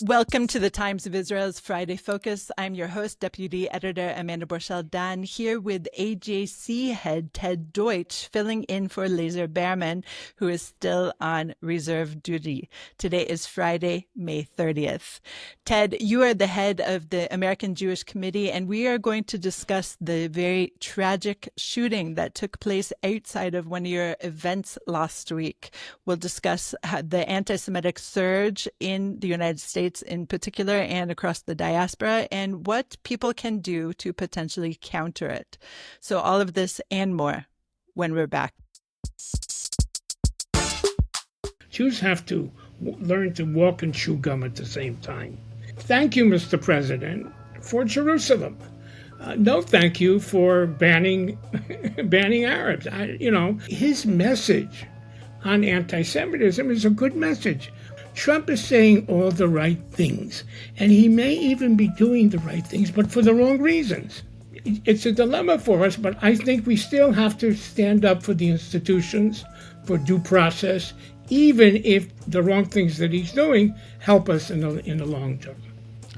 Welcome to the Times of Israel's Friday Focus. I'm your host, Deputy Editor Amanda Borschel-Dan, here with AJC head Ted Deutch, filling in for Lazar Berman, who is still on reserve duty. Today is Friday, May 30th. Ted, you are the head of the American Jewish Committee, and we are going to discuss the very tragic shooting that took place outside of one of your events last week. We'll discuss the anti-Semitic surge in the United States in particular and across the diaspora, and what people can do to potentially counter it. So all of this and more when we're back. Jews have to learn to walk and chew gum at the same time. Thank you, Mr. President, for Jerusalem. No thank you for banning Arabs. His message on anti-Semitism is a good message. Trump is saying all the right things, and he may even be doing the right things, but for the wrong reasons. It's a dilemma for us, but I think we still have to stand up for the institutions, for due process, even if the wrong things that he's doing help us in the long term.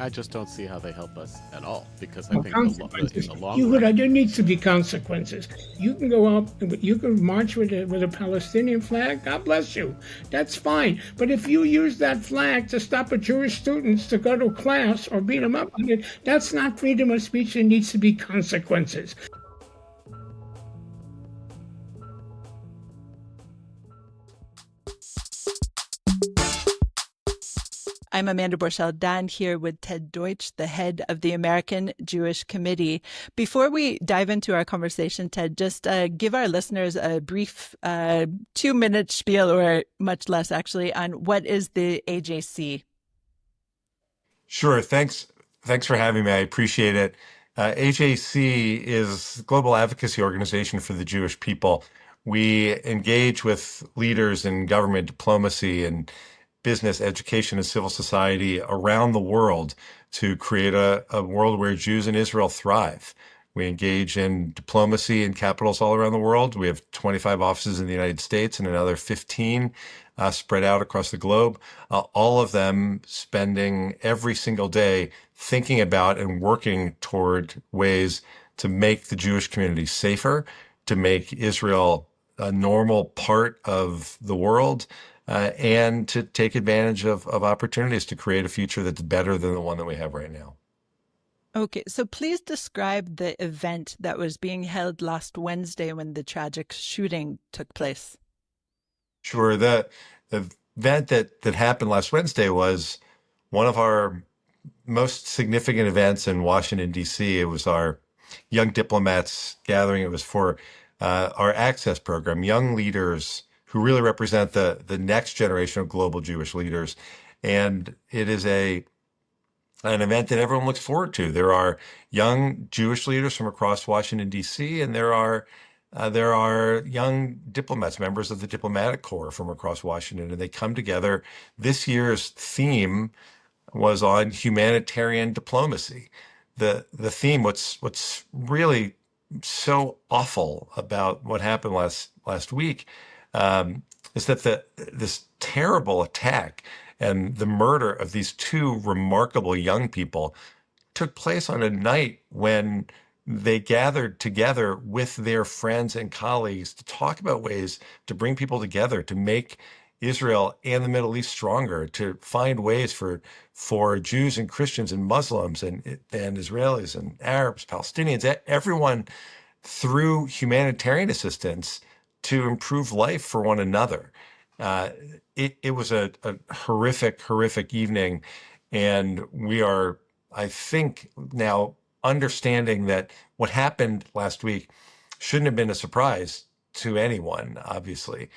I just don't see how they help us at all, because I think in the long Yehuda, run, there needs to be consequences. You can go up, you can march with a Palestinian flag. God bless you. That's fine. But if you use that flag to stop a Jewish students to go to class or beat them up, that's not freedom of speech. There needs to be consequences. I'm Amanda Borschel-Dan here with Ted Deutch, the head of the American Jewish Committee. Before we dive into our conversation, Ted, just give our listeners a brief 2-minute spiel, or much less actually, on what is the AJC. Sure. Thanks for having me. I appreciate it. AJC is a global advocacy organization for the Jewish people. We engage with leaders in government, diplomacy, and business, education, and civil society around the world to create a world where Jews in Israel thrive. We engage in diplomacy in capitals all around the world. We have 25 offices in the United States and another 15 spread out across the globe, all of them spending every single day thinking about and working toward ways to make the Jewish community safer, to make Israel a normal part of the world, and to take advantage of opportunities to create a future that's better than the one that we have right now. Okay, so please describe the event that was being held last Wednesday when the tragic shooting took place. Sure. The event that happened last Wednesday was one of our most significant events in Washington, D.C. It was our Young Diplomats gathering. It was for our Access program, young leaders who really represent the next generation of global Jewish leaders. And it is an event that everyone looks forward to. There are young Jewish leaders from across Washington, D.C., and there are young diplomats, members of the diplomatic corps from across Washington, and they come together. This year's theme was on humanitarian diplomacy. The theme, what's really so awful about what happened last week, is that this terrible attack and the murder of these two remarkable young people took place on a night when they gathered together with their friends and colleagues to talk about ways to bring people together, to make Israel and the Middle East stronger, to find ways for Jews and Christians and Muslims and Israelis and Arabs, Palestinians, everyone, through humanitarian assistance, to improve life for one another. It was a horrific evening, and we are, I think, now understanding that what happened last week shouldn't have been a surprise to anyone, obviously.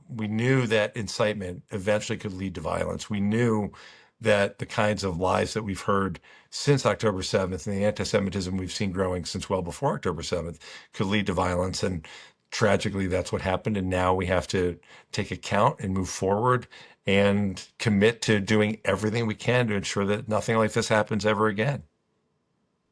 We knew that incitement eventually could lead to violence. We knew that the kinds of lies that we've heard since October 7th and the anti-Semitism we've seen growing since well before October 7th could lead to violence. And tragically, that's what happened. And now we have to take account and move forward and commit to doing everything we can to ensure that nothing like this happens ever again.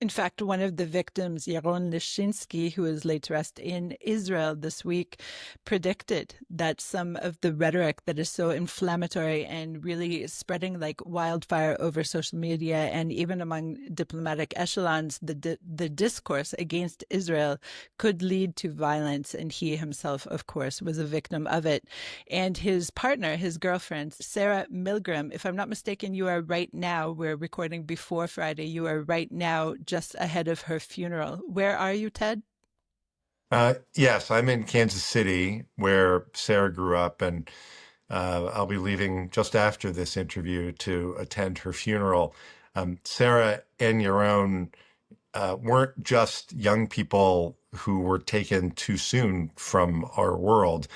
In fact, one of the victims, Yaron Lischinsky, who was laid to rest in Israel this week, predicted that some of the rhetoric that is so inflammatory and really spreading like wildfire over social media and even among diplomatic echelons, the discourse against Israel could lead to violence. And he himself, of course, was a victim of it. And his partner, his girlfriend, Sarah Milgrim, if I'm not mistaken, you are right now, we're recording before Friday, you are right now just ahead of her funeral. Where are you, Ted? Yes, I'm in Kansas City, where Sarah grew up, and I'll be leaving just after this interview to attend her funeral. Sarah and Yaron weren't just young people who were taken too soon from our world.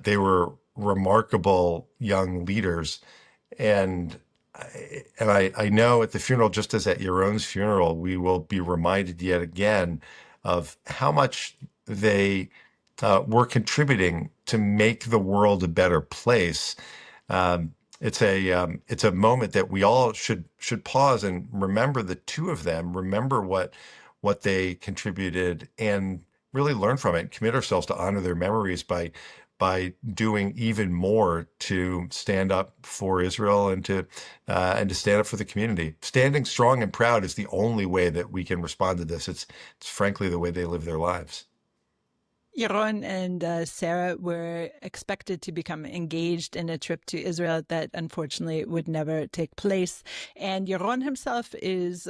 They were remarkable young leaders. And I know at the funeral, just as at your own funeral, we will be reminded yet again of how much they were contributing to make the world a better place. It's a moment that we all should pause and remember the two of them, remember what they contributed, and really learn from it. Commit ourselves to honor their memories by doing even more to stand up for Israel and to stand up for the community. Standing strong and proud is the only way that we can respond to this. It's frankly the way they live their lives. Yaron and Sarah were expected to become engaged in a trip to Israel that unfortunately would never take place. And Yaron himself is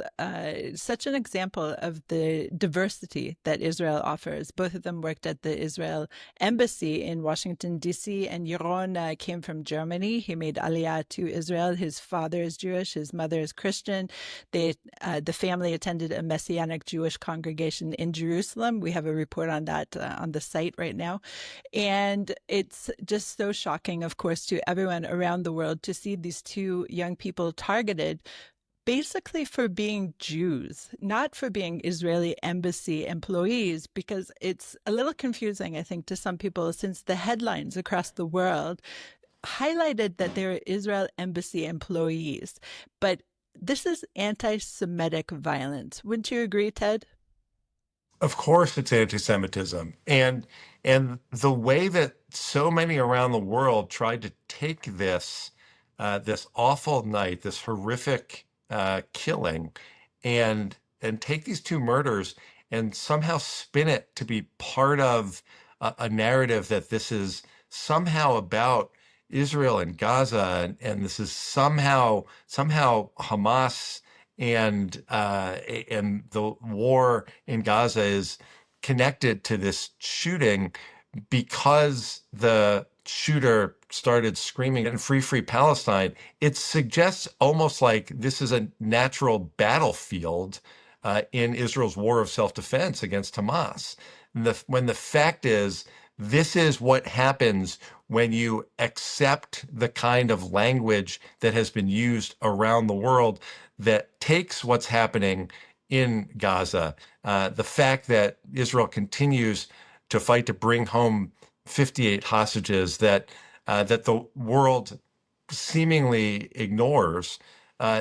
such an example of the diversity that Israel offers. Both of them worked at the Israel embassy in Washington, D.C., and Yaron came from Germany. He made Aliyah to Israel. His father is Jewish. His mother is Christian. The family attended a Messianic Jewish congregation in Jerusalem. We have a report on that on the site right now. And it's just so shocking, of course, to everyone around the world to see these two young people targeted basically for being Jews, not for being Israeli embassy employees, because it's a little confusing, I think, to some people, since the headlines across the world highlighted that they're Israel embassy employees. But this is anti-Semitic violence. Wouldn't you agree, Ted? Of course, it's anti-Semitism, and the way that so many around the world tried to take this awful night, this horrific killing, and take these two murders and somehow spin it to be part of a narrative that this is somehow about Israel and Gaza, and this is somehow Hamas and the war in Gaza is connected to this shooting because the shooter started screaming and free Palestine. It suggests almost like this is a natural battlefield in Israel's war of self-defense against Hamas. When the fact is, this is what happens when you accept the kind of language that has been used around the world that takes what's happening in Gaza, the fact that Israel continues to fight to bring home 58 hostages that the world seemingly ignores.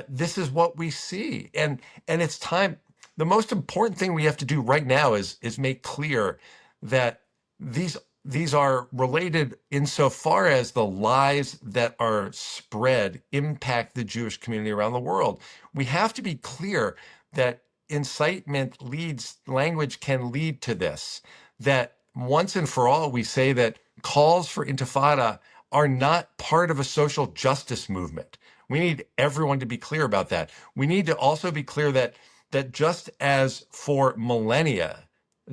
This is what we see, and it's time. The most important thing we have to do right now is make clear that these are related insofar as the lies that are spread impact the Jewish community around the world. We have to be clear that incitement language can lead to this, that once and for all, we say that calls for intifada are not part of a social justice movement. We need everyone to be clear about that. We need to also be clear that just as for millennia,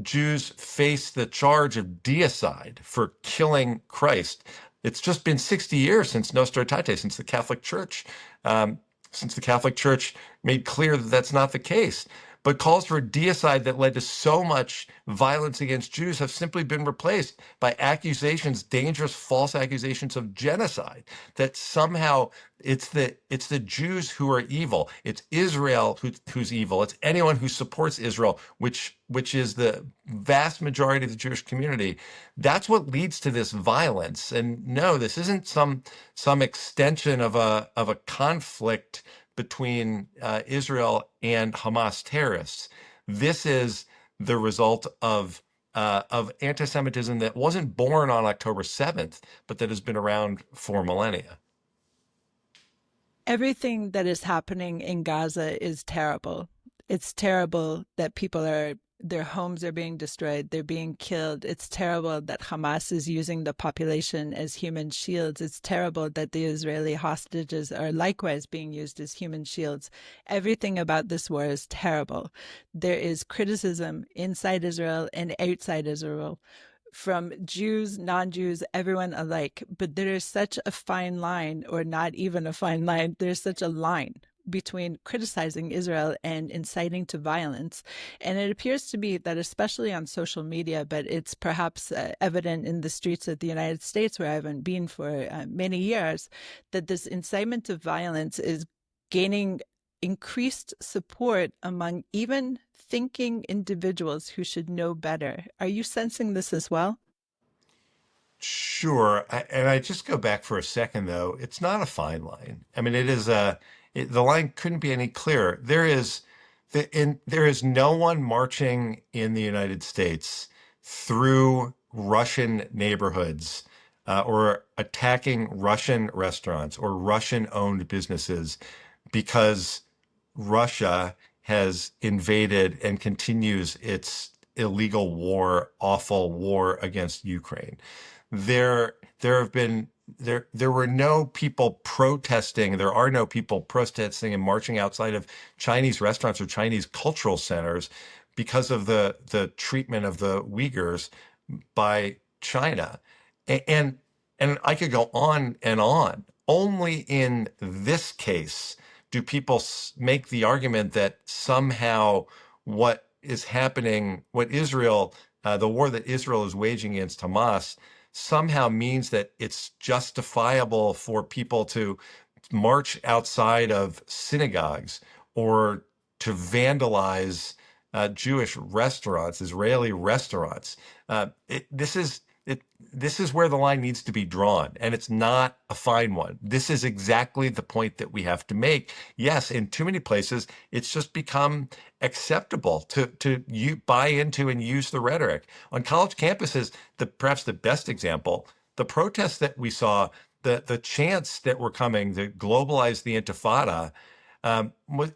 Jews face the charge of deicide for killing Christ. It's just been 60 years since Nostra Aetate, since the Catholic Church made clear that that's not the case. But calls for deicide that led to so much violence against Jews have simply been replaced by accusations, dangerous false accusations of genocide, that somehow it's the Jews who are evil. It's Israel who's evil. It's anyone who supports Israel, which is the vast majority of the Jewish community. That's what leads to this violence. And no, this isn't some extension of a conflict between Israel and Hamas terrorists. This is the result of anti-Semitism that wasn't born on October 7th, but that has been around for millennia. Everything that is happening in Gaza is terrible. It's terrible that their homes are being destroyed, they're being killed. It's terrible that Hamas is using the population as human shields. It's terrible that the Israeli hostages are likewise being used as human shields. Everything about this war is terrible. There is criticism inside Israel and outside Israel, from Jews, non-Jews, everyone alike. But there is such a fine line, or not even a fine line, there's such a line between criticizing Israel and inciting to violence. And it appears to be that, especially on social media, but it's perhaps evident in the streets of the United States, where I haven't been for many years, that this incitement to violence is gaining increased support among even thinking individuals who should know better. Are you sensing this as well? Sure. And I just go back for a second, though. It's not a fine line. I mean, the line couldn't be any clearer. There is no one marching in the United States through Russian neighborhoods or attacking Russian restaurants or Russian-owned businesses because Russia has invaded and continues its illegal war, awful war against Ukraine. There were no people protesting. There are no people protesting and marching outside of Chinese restaurants or Chinese cultural centers because of the treatment of the Uyghurs by China. And and I could go on and on. Only in this case do people make the argument that somehow what is happening, the war that Israel is waging against Hamas, somehow means that it's justifiable for people to march outside of synagogues or to vandalize Jewish restaurants, Israeli restaurants. This is where the line needs to be drawn, and it's not a fine one. This is exactly the point that we have to make. Yes, in too many places, it's just become acceptable to buy into and use the rhetoric. On college campuses, perhaps the best example, the protests that we saw, the chants that were coming to globalize the intifada,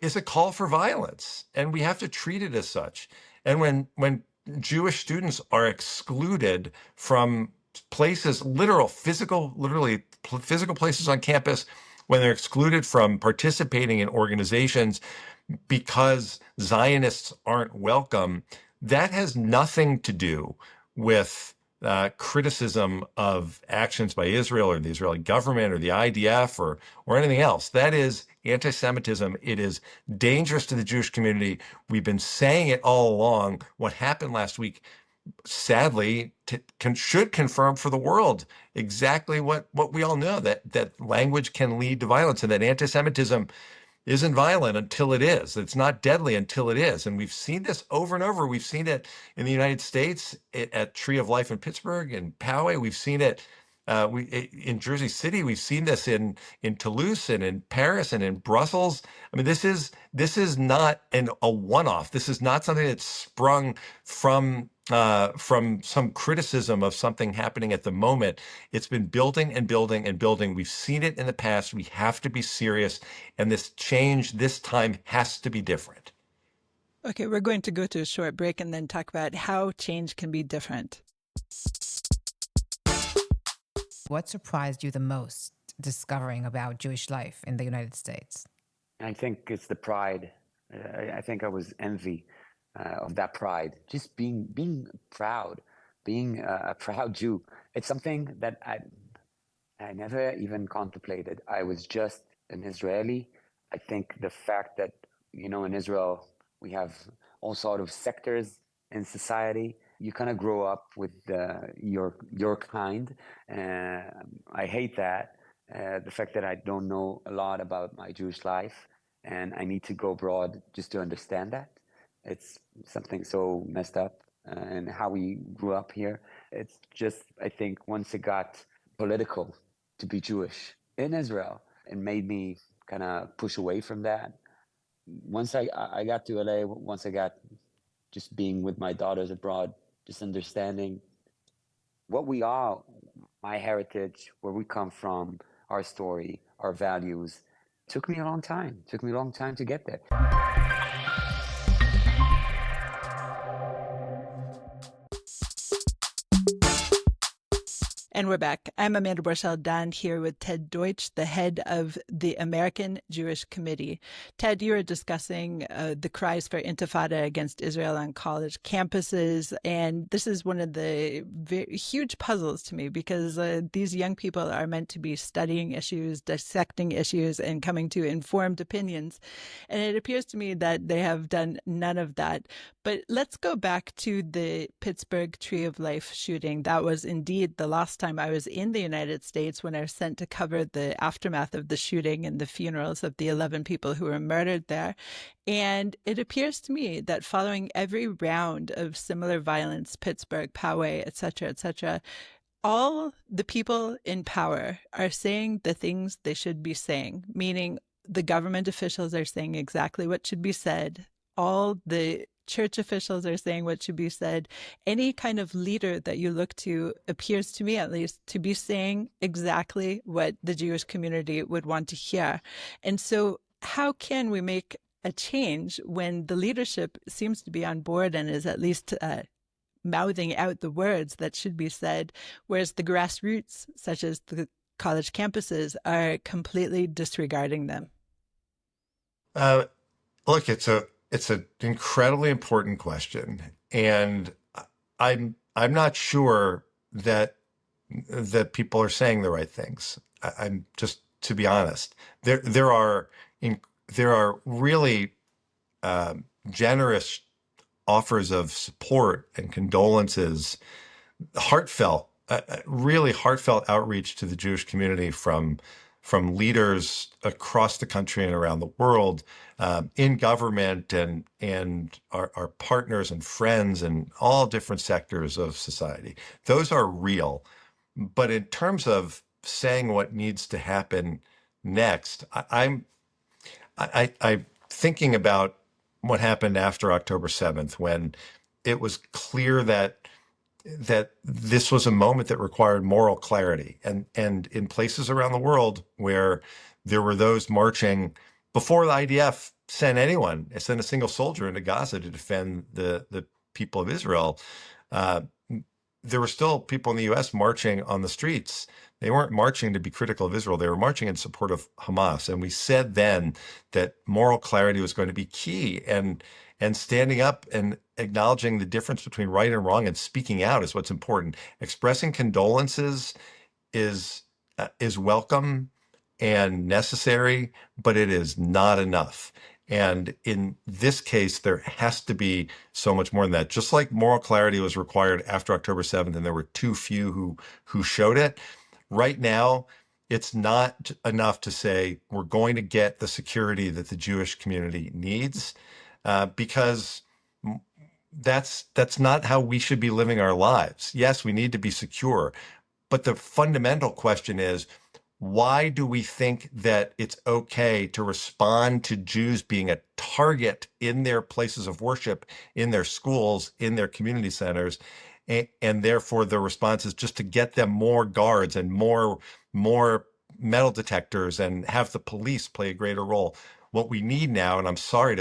is a call for violence, and we have to treat it as such. And when Jewish students are excluded from places, literally physical places on campus, when they're excluded from participating in organizations because Zionists aren't welcome, that has nothing to do with criticism of actions by Israel or the Israeli government or the IDF or anything else. That is anti-Semitism. It is dangerous to the Jewish community. We've been saying it all along. What happened last week, sadly, should confirm for the world exactly what we all know, that language can lead to violence and that anti-Semitism isn't violent until it is. It's not deadly until it is. And we've seen this over and over. We've seen it in the United States at Tree of Life in Pittsburgh and Poway. We've seen it in Jersey City. We've seen this in Toulouse and in Paris and in Brussels. I mean, this is not a one-off. This is not something that's sprung from some criticism of something happening at the moment. It's been building and building and building. We've seen it in the past. We have to be serious. And this change this time has to be different. Okay, we're going to go to a short break and then talk about how change can be different. What surprised you the most discovering about Jewish life in the United States? I think it's the pride. I think I was envy of that pride. Just being proud, being a proud Jew. It's something that I never even contemplated. I was just an Israeli. I think the fact that, in Israel, we have all sort of sectors in society. You kind of grow up with your kind. I hate that. The fact that I don't know a lot about my Jewish life and I need to go abroad just to understand that. It's something so messed up and how we grew up here. It's just, I think once it got political to be Jewish in Israel, it made me kind of push away from that. Once I got to LA, once I got just being with my daughters abroad, just understanding what we are, my heritage, where we come from, our story, our values, took me a long time. Took me a long time to get there. And we're back. I'm Amanda Borschel-Dan here with Ted Deutch, the head of the American Jewish Committee. Ted, you were discussing the cries for intifada against Israel on college campuses. And this is one of the huge puzzles to me, because these young people are meant to be studying issues, dissecting issues, and coming to informed opinions. And it appears to me that they have done none of that. But let's go back to the Pittsburgh Tree of Life shooting. That was indeed the last time I was in the United States, when I was sent to cover the aftermath of the shooting and the funerals of the 11 people who were murdered there. And it appears to me that following every round of similar violence, Pittsburgh, Poway, etc., all the people in power are saying the things they should be saying, meaning the government officials are saying exactly what should be said. All the church officials are saying what should be said. Any kind of leader that you look to appears, to me at least, to be saying exactly what the Jewish community would want to hear. And so how can we make a change when the leadership seems to be on board and is at least mouthing out the words that should be said, whereas the grassroots, such as the college campuses, are completely disregarding them? Look, it's an incredibly important question, and I'm not sure that people are saying the right things. I'm just, to be honest, there are really generous offers of support and condolences, heartfelt, really heartfelt outreach to the Jewish community from leaders across the country and around the world, in government and our partners and friends in all different sectors of society. Those are real. But in terms of saying what needs to happen next, I'm thinking about what happened after October 7th, when it was clear that this was a moment that required moral clarity. And in places around the world where there were those marching before the IDF sent a single soldier into Gaza to defend the people of Israel, there were still people in the U.S. marching on the streets. They weren't marching to be critical of Israel. They were marching in support of Hamas. And we said then that moral clarity was going to be key, and standing up and acknowledging the difference between right and wrong and speaking out is what's important. Expressing condolences is welcome and necessary, but it is not enough. And in this case, there has to be so much more than that. Just like moral clarity was required after October 7th, and there were too few who showed it. Right now, it's not enough to say we're going to get the security that the Jewish community needs, because that's not how we should be living our lives. Yes, we need to be secure, but the fundamental question is, why do we think that it's okay to respond to Jews being a target in their places of worship, in their schools, in their community centers, and therefore the response is just to get them more guards and more metal detectors and have the police play a greater role? What we need now, and I'm sorry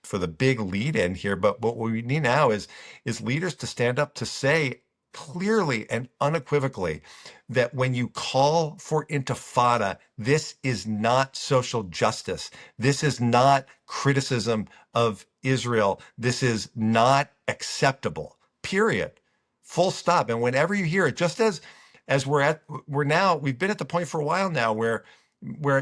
for the big lead in here, but what we need now is leaders to stand up to say clearly and unequivocally that when you call for intifada, this is not social justice. This is not criticism of Israel. This is not acceptable, period. Full stop. And whenever you hear it, just as we've been at the point for a while now where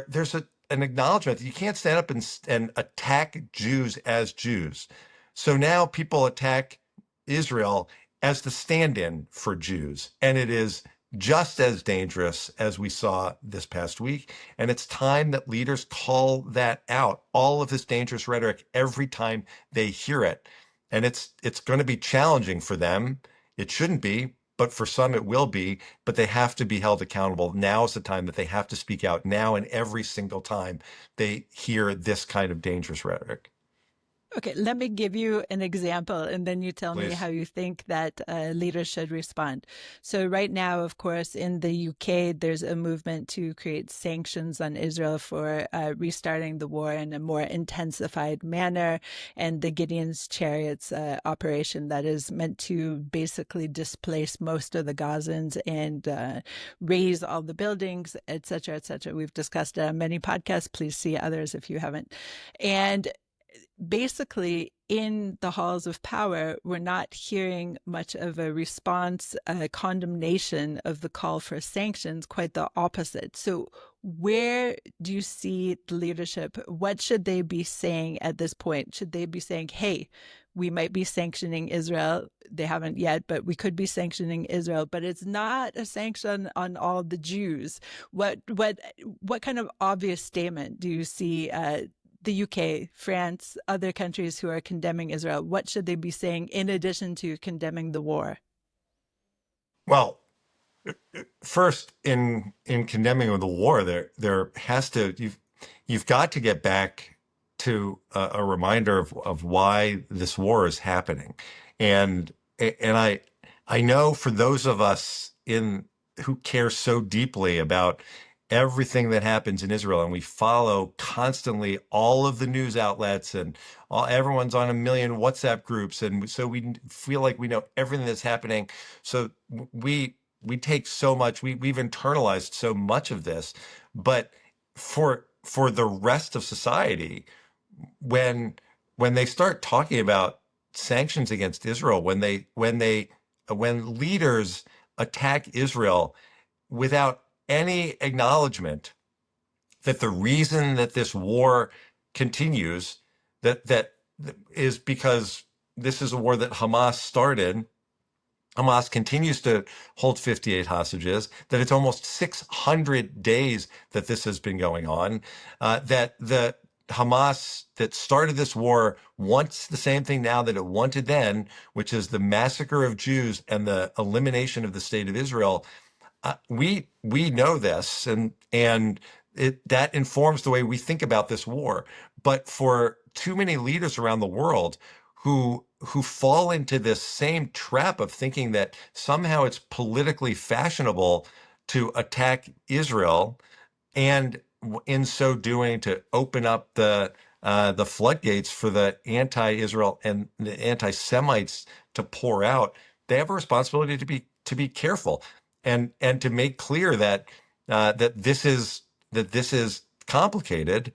there's an acknowledgement that you can't stand up and attack Jews as Jews. So now people attack Israel as the stand-in for Jews. And it is just as dangerous as we saw this past week. And it's time that leaders call that out, all of this dangerous rhetoric, every time they hear it. And it's going to be challenging for them. It shouldn't be, but for some it will be. But they have to be held accountable. Now is the time that they have to speak out, now and every single time they hear this kind of dangerous rhetoric. Okay, let me give you an example, and then you tell me Please. how you think that leaders should respond. So right now, of course, in the UK, there's a movement to create sanctions on Israel for restarting the war in a more intensified manner. And the Gideon's Chariots operation that is meant to basically displace most of the Gazans and raise all the buildings, et cetera, et cetera. We've discussed it on many podcasts. Please see others if you haven't. And basically, in the halls of power, we're not hearing much of a response, a condemnation of the call for sanctions, quite the opposite. So where do you see the leadership? What should they be saying at this point? Should they be saying, hey, we might be sanctioning Israel? They haven't yet, but we could be sanctioning Israel, but it's not a sanction on all the Jews. What kind of obvious statement do you see the UK, France, other countries who are condemning Israel? What should they be saying in addition to condemning the war? Well, first, in condemning the war, there has to you've got to get back to a reminder of why this war is happening, and I know for those of us who care so deeply about everything that happens in Israel, and we follow constantly all of the news outlets, and everyone's on a million WhatsApp groups, and so we feel like we know everything that's happening. So we take so much, we've internalized so much of this. But for the rest of society, when they start talking about sanctions against Israel, when leaders attack Israel without any acknowledgement that the reason that this war continues, that is because this is a war that Hamas started. Hamas continues to hold 58 hostages, that it's almost 600 days that this has been going on, that the Hamas that started this war wants the same thing now that it wanted then, which is the massacre of Jews and the elimination of the state of Israel. We know this, and that informs the way we think about this war. But for too many leaders around the world who fall into this same trap of thinking that somehow it's politically fashionable to attack Israel, and in so doing to open up the floodgates for the anti-Israel and the anti-Semites to pour out, they have a responsibility to be careful and to make clear that this is complicated.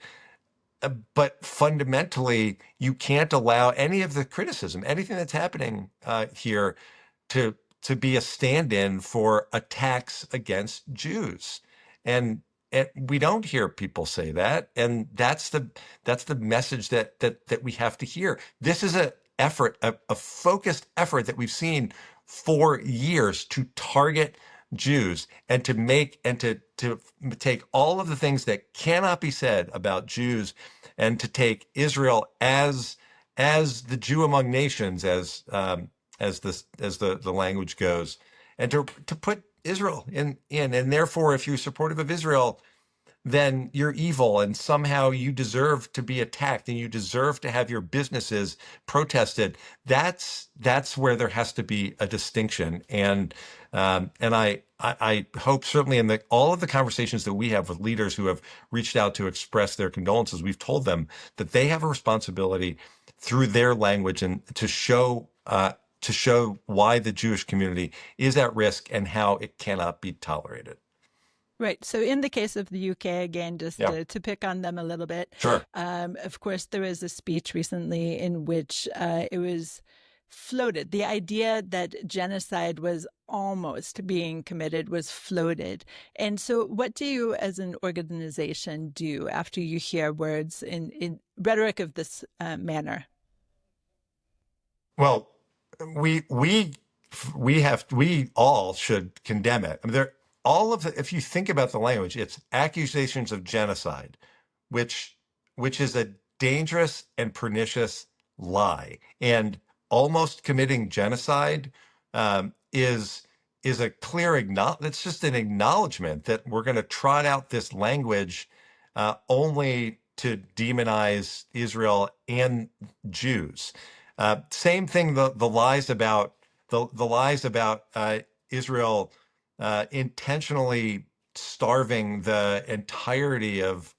But fundamentally, you can't allow any of the criticism, anything that's happening here, to be a stand-in for attacks against Jews. And we don't hear people say that, and that's the message that we have to hear. This is a focused effort that we've seen for years to target Jews and to take all of the things that cannot be said about Jews, and to take Israel as the Jew among nations, as the language goes, and to put Israel in. And therefore, if you're supportive of Israel, then you're evil, and somehow you deserve to be attacked, and you deserve to have your businesses protested. That's where there has to be a distinction. And I hope, certainly in all of the conversations that we have with leaders who have reached out to express their condolences, we've told them that they have a responsibility through their language and to show why the Jewish community is at risk and how it cannot be tolerated. Right. So in the case of the UK, again, just to pick on them a little bit, sure. Of course, there was a speech recently in which it was floated. The idea that genocide was almost being committed was floated. And so what do you as an organization do after you hear words in rhetoric of this manner? Well, we all should condemn it. I mean, if you think about the language, it's accusations of genocide, which is a dangerous and pernicious lie. And almost committing genocide is is a clear it's just an acknowledgement that we're going to trot out this language only to demonize Israel and Jews. Same thing, the lies about Israel intentionally starving the entirety of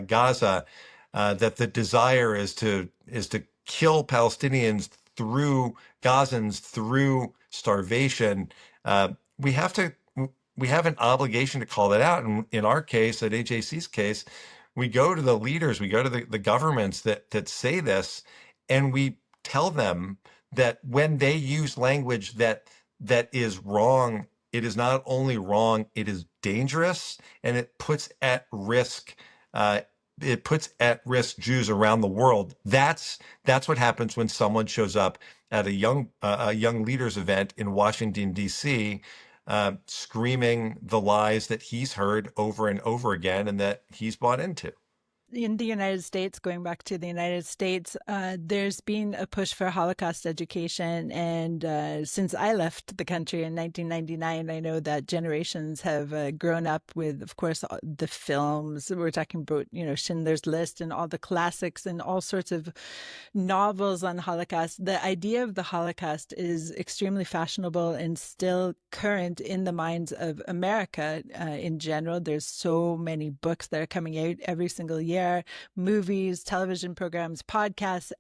Gaza, that the desire is to kill Palestinians through Gazans through starvation. We have an obligation to call that out. And in our case, at AJC's case, we go to the leaders, we go to the governments that say this, and we tell them that when they use language that is wrong, it is not only wrong, it is dangerous, and it puts at risk Jews around the world. That's what happens when someone shows up at a young leaders event in Washington, D.C., screaming the lies that he's heard over and over again and that he's bought into. In the United States, going back to the United States, there's been a push for Holocaust education. And since I left the country in 1999, I know that generations have grown up with, of course, the films. We're talking about, Schindler's List and all the classics and all sorts of novels on Holocaust. The idea of the Holocaust is extremely fashionable and still current in the minds of America in general. There's so many books that are coming out every single year. Movies, television programs, podcasts.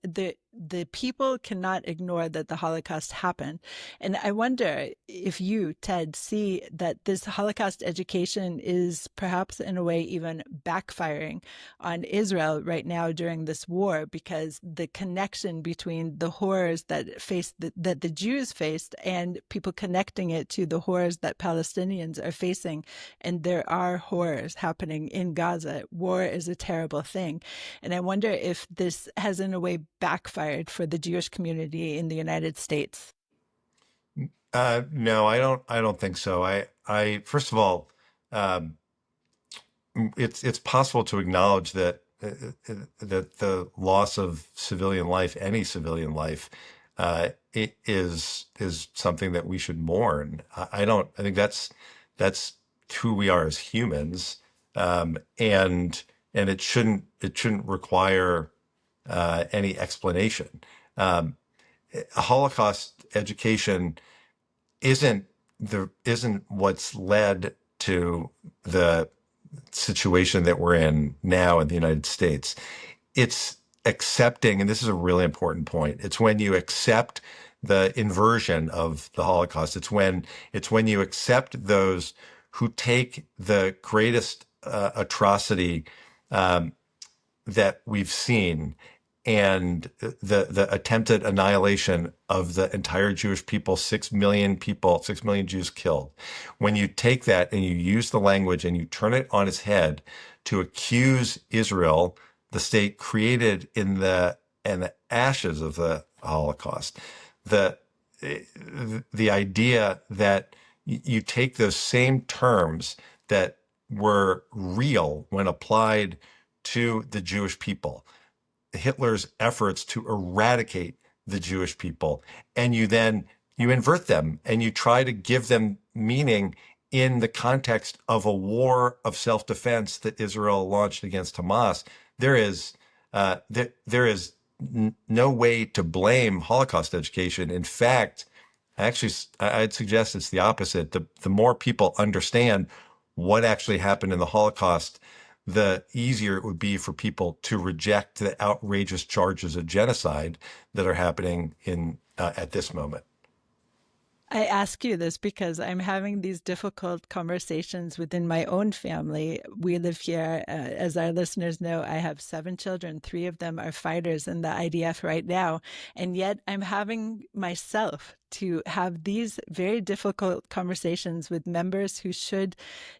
The people cannot ignore that the Holocaust happened. And I wonder if you, Ted, see that this Holocaust education is perhaps in a way even backfiring on Israel right now during this war, because the connection between the horrors that the Jews faced and people connecting it to the horrors that Palestinians are facing. And there are horrors happening in Gaza. War is a terrible thing. And I wonder if this has in a way backfired for the Jewish community in the United States. No, I don't think so. I first of all, it's possible to acknowledge that the loss of civilian life, any civilian life, it is something that we should mourn. I think that's who we are as humans, and it shouldn't require any explanation. Holocaust education isn't what's led to the situation that we're in now in the United States. It's accepting, and this is a really important point, it's when you accept the inversion of the Holocaust. It's when you accept those who take the greatest atrocity that we've seen, and the attempted annihilation of the entire Jewish people, 6 million Jews killed. When you take that and you use the language and you turn it on its head to accuse Israel, the state created in the ashes of the Holocaust, the idea that you take those same terms that were real when applied to the Jewish people, Hitler's efforts to eradicate the Jewish people, and you invert them and you try to give them meaning in the context of a war of self-defense that Israel launched against Hamas. There is no way to blame Holocaust education. In fact, actually, I'd suggest it's the opposite. The more people understand what actually happened in the Holocaust, the easier it would be for people to reject the outrageous charges of genocide that are happening at this moment. I ask you this because I'm having these difficult conversations within my own family. We live here, as our listeners know, I have 7 children. 3 of them are fighters in the IDF right now. And yet I'm having myself to have these very difficult conversations with members who should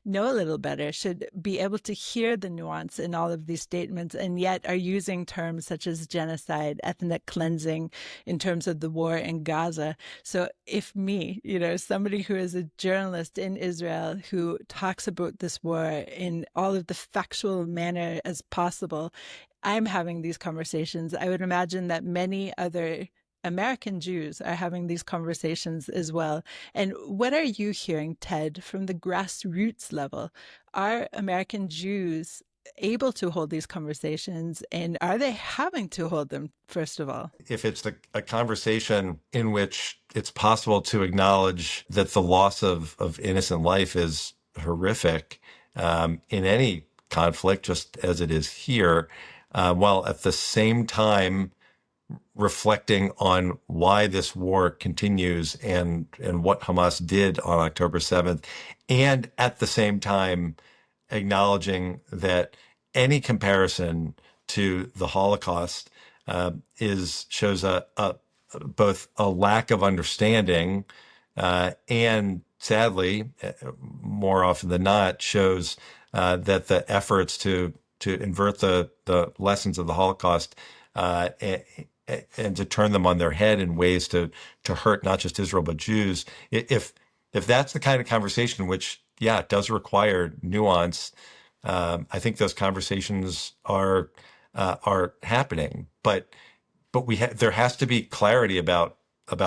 know a little better, should be able to hear the nuance in all of these statements, and yet are using terms such as genocide, ethnic cleansing in terms of the war in Gaza. So if me, somebody who is a journalist in Israel who talks about this war in all of the factual manner as possible, I'm having these conversations, I would imagine that many other American Jews are having these conversations as well. And what are you hearing, Ted, from the grassroots level? Are American Jews able to hold these conversations, and are they having to hold them, first of all? If it's a conversation in which it's possible to acknowledge that the loss of innocent life is horrific in any conflict, just as it is here, while at the same time reflecting on why this war continues and what Hamas did on October 7th, and at the same time acknowledging that any comparison to the Holocaust shows both a lack of understanding and sadly, more often than not, shows that the efforts to invert the lessons of the Holocaust and to turn them on their head in ways to hurt not just Israel but Jews. If that's the kind of conversation which, yeah, it does require nuance, I think those conversations are happening. But there has to be clarity about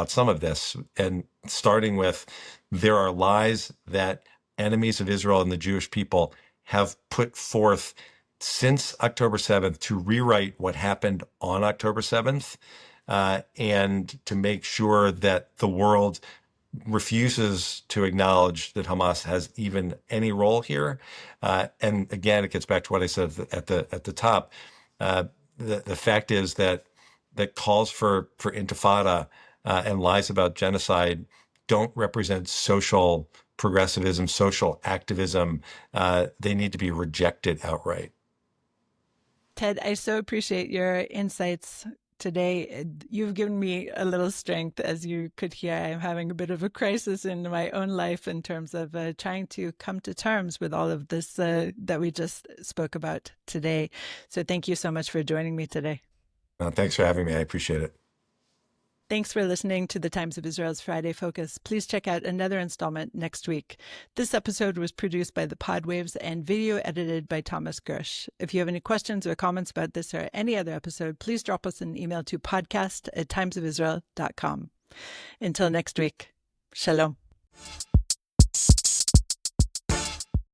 some of this, and starting with, there are lies that enemies of Israel and the Jewish people have put forth since October 7th to rewrite what happened on October 7th, and to make sure that the world refuses to acknowledge that Hamas has even any role here. And again, it gets back to what I said at the top. The fact is that calls for intifada and lies about genocide don't represent social progressivism, social activism. They need to be rejected outright. Ted, I so appreciate your insights today. You've given me a little strength. As you could hear, I'm having a bit of a crisis in my own life in terms of trying to come to terms with all of this that we just spoke about today. So thank you so much for joining me today. Thanks for having me. I appreciate it. Thanks for listening to the Times of Israel's Friday Focus. Please check out another installment next week. This episode was produced by the Podwaves and video edited by Thomas Gersh. If you have any questions or comments about this or any other episode, please drop us an email to podcast@timesofisrael.com. Until next week, shalom.